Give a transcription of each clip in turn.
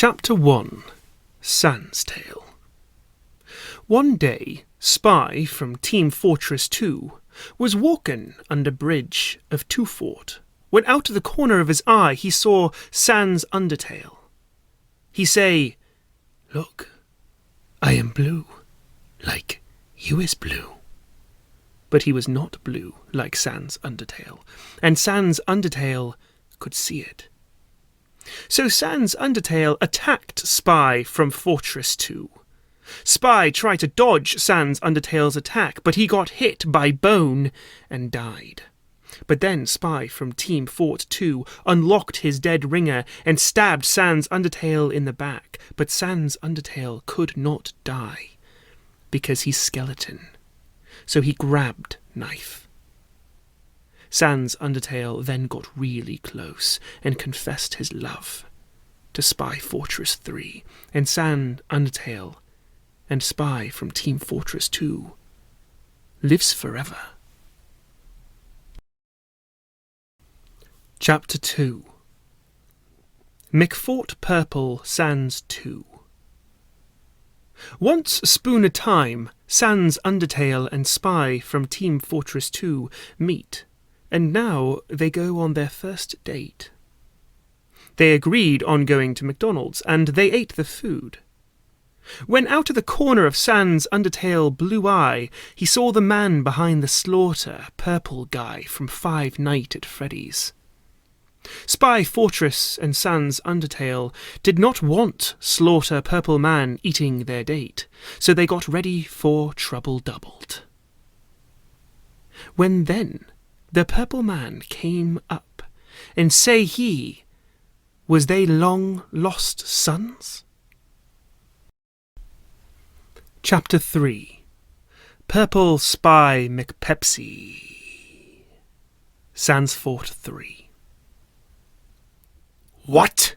Chapter 1. Sans Tale. One day, Spy from Team Fortress 2 was walking under bridge of Twofold, when out of the corner of his eye he saw Sans Undertale. He say, "Look, I am blue, like you is blue." But he was not blue like Sans Undertale, and Sans Undertale could see it. So Sans Undertale attacked Spy from Fortress 2. Spy tried to dodge Sans Undertale's attack, but he got hit by Bone and died. But then Spy from Team Fort 2 unlocked his dead ringer and stabbed Sans Undertale in the back, but Sans Undertale could not die, because he's skeleton. So he grabbed knife. Sans Undertale then got really close and confessed his love to Spy Fortress 3, and Sans Undertale and Spy from Team Fortress 2 lives forever. Chapter 2. McFort Purple Sans 2. Once spoon a time, Sans Undertale and Spy from Team Fortress 2 meet, and now they go on their first date. They agreed on going to McDonald's, and they ate the food. When out of the corner of Sans Undertale blue eye, he saw the man behind the slaughter, purple guy from Five Nights at Freddy's. Spy Fortress and Sans Undertale did not want Slaughter Purple Man eating their date, so they got ready for trouble doubled. When then the Purple Man came up, and say he, was they long lost sons? Chapter 3. Purple Spy McPepsi. Sans Fort 3. "What?"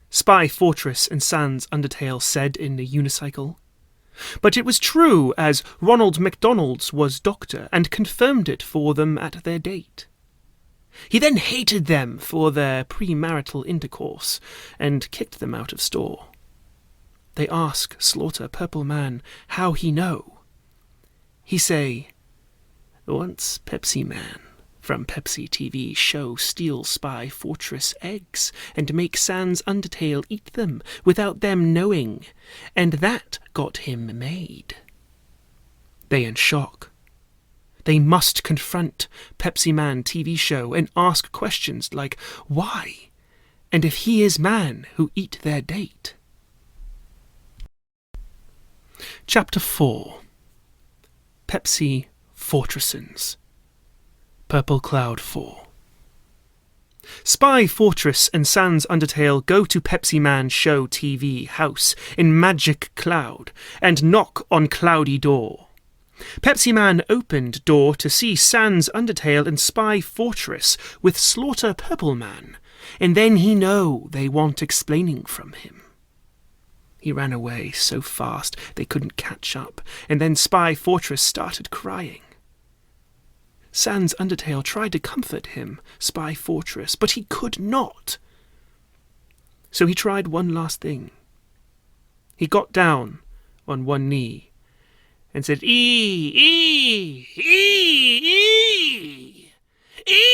Spy Fortress and Sans Undertale said in the unicycle. But it was true, as Ronald McDonald's was doctor and confirmed it for them at their date. He then hated them for their premarital intercourse and kicked them out of store. They ask Slaughter Purple Man how he know. He say, "Once Pepsi Man from Pepsi TV show steal Spy Fortress eggs and make Sans Undertale eat them without them knowing, and that got him made." They in shock. They must confront Pepsi Man TV show and ask questions like why, and if he is man who eat their date. Chapter 4. Pepsi Fortressons. Purple Cloud 4. Spy Fortress and Sans Undertale go to Pepsi Man Show TV house in Magic Cloud and knock on cloudy door. Pepsi Man opened door to see Sans Undertale and Spy Fortress with Slaughter Purple Man, and then he know they want explaining from him. He ran away so fast they couldn't catch up, and then Spy Fortress started crying. Sans Undertale tried to comfort him, Spy Fortress, but he could not. So he tried one last thing. He got down on one knee and said, "Ee, ee, ee, ee,"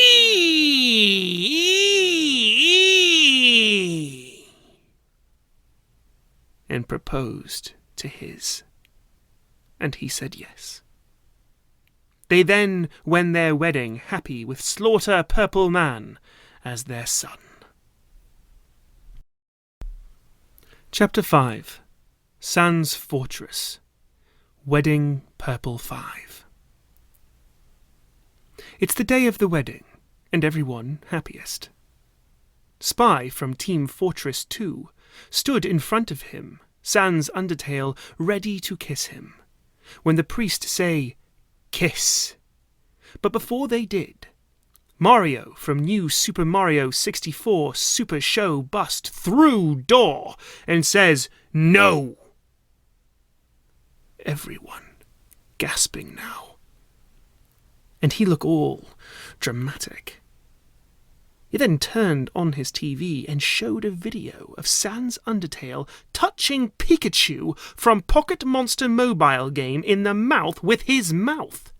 and proposed to his. And he said yes. They then went their wedding happy with Slaughter Purple Man as their son. Chapter 5. Sans Fortress. Wedding Purple 5. It's the day of the wedding, and everyone happiest. Spy from Team Fortress 2 stood in front of him, Sans Undertale ready to kiss him, when the priest say, "Kiss." But before they did, Mario from New Super Mario 64 Super Show bust through door and says, "No." Everyone gasping now, and he look all dramatic. He then turned on his TV and showed a video of Sans Undertale touching Pikachu from Pocket Monster mobile game in the mouth with his mouth.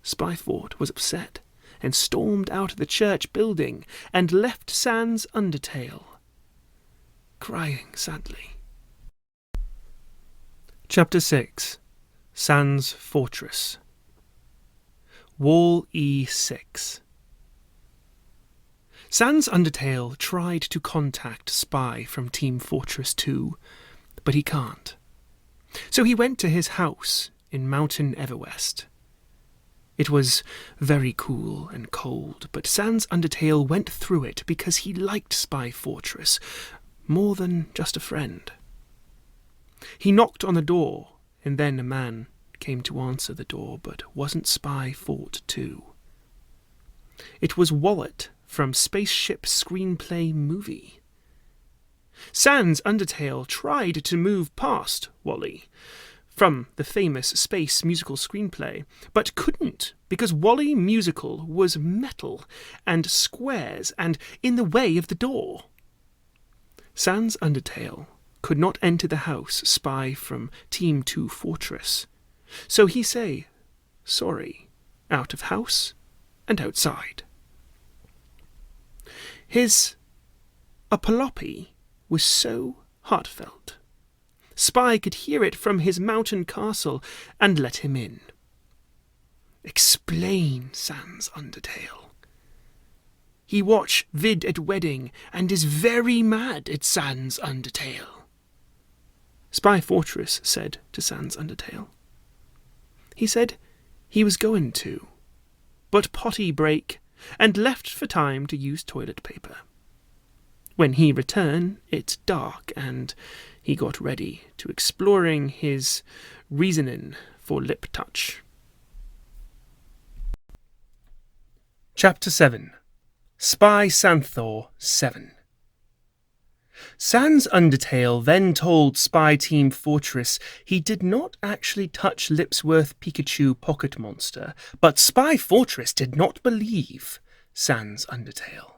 Spyfort was upset and stormed out of the church building and left Sans Undertale, crying sadly. Chapter 6. Sans Fortress. Wall E6. Sans Undertale tried to contact Spy from Team Fortress 2, but he can't. So he went to his house in Mountain Everwest. It was very cool and cold, but Sans Undertale went through it because he liked Spy Fortress more than just a friend. He knocked on the door, and then a man came to answer the door, but wasn't Spy Fort 2. It was Wallet from Spaceship Screenplay Movie. Sans Undertale tried to move past Wally from the famous space musical screenplay, but couldn't because Wally Musical was metal and squares and in the way of the door. Sans Undertale could not enter the house Spy from Team 2 Fortress, so he say sorry out of house and outside. His apology was so heartfelt. Spy could hear it from his mountain castle and let him in. Explain, Sans Undertale. He watch vid at wedding and is very mad at Sans Undertale. Spy Fortress said to Sans Undertale. He said he was going to, but potty break and left for time to use toilet paper. When he returned, it's dark, and he got ready to exploring his reasoning for lip touch. Chapter 7. Spy Santhor 7. Sans Undertale then told Spy Team Fortress he did not actually touch Lipsworth Pikachu Pocket Monster, but Spy Fortress did not believe Sans Undertale.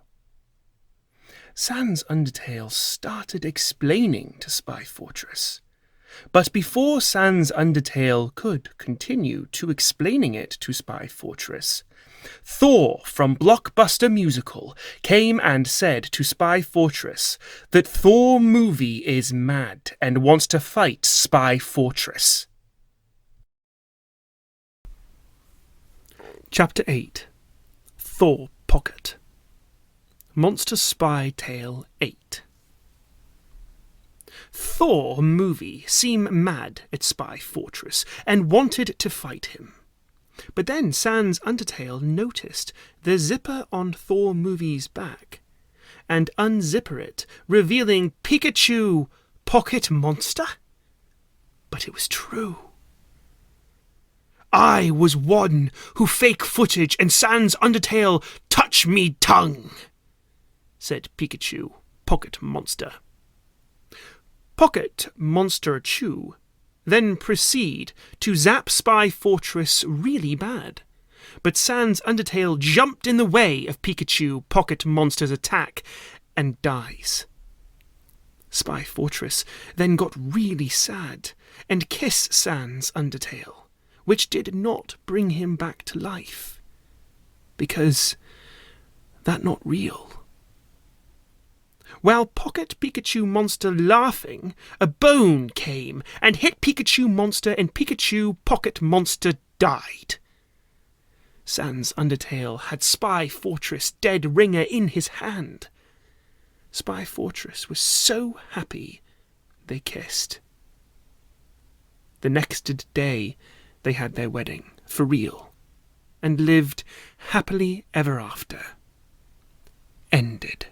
Sans Undertale started explaining to Spy Fortress, but before Sans Undertale could continue to explaining it to Spy Fortress, Thor from Blockbuster Musical came and said to Spy Fortress that Thor movie is mad and wants to fight Spy Fortress. Chapter 8. Thor Pocket. Monster Spy Tale 8. Thor movie seemed mad at Spy Fortress and wanted to fight him. But then Sans Undertale noticed the zipper on Thor movie's back and unzipper it, revealing Pikachu Pocket Monster. But it was true. I was one who fake footage and Sans Undertale touch me tongue, said Pikachu Pocket Monster. Pocket Monster Chew then proceed to zap Spy Fortress really bad, but Sans Undertale jumped in the way of Pikachu Pocket Monster's attack and dies. Spy Fortress then got really sad and kissed Sans Undertale, which did not bring him back to life, because that not real. While Pocket Pikachu Monster laughing, a bone came and hit Pikachu Monster and Pikachu Pocket Monster died. Sans Undertale had Spy Fortress dead ringer in his hand. Spy Fortress was so happy they kissed. The next day they had their wedding, for real, and lived happily ever after. Ended.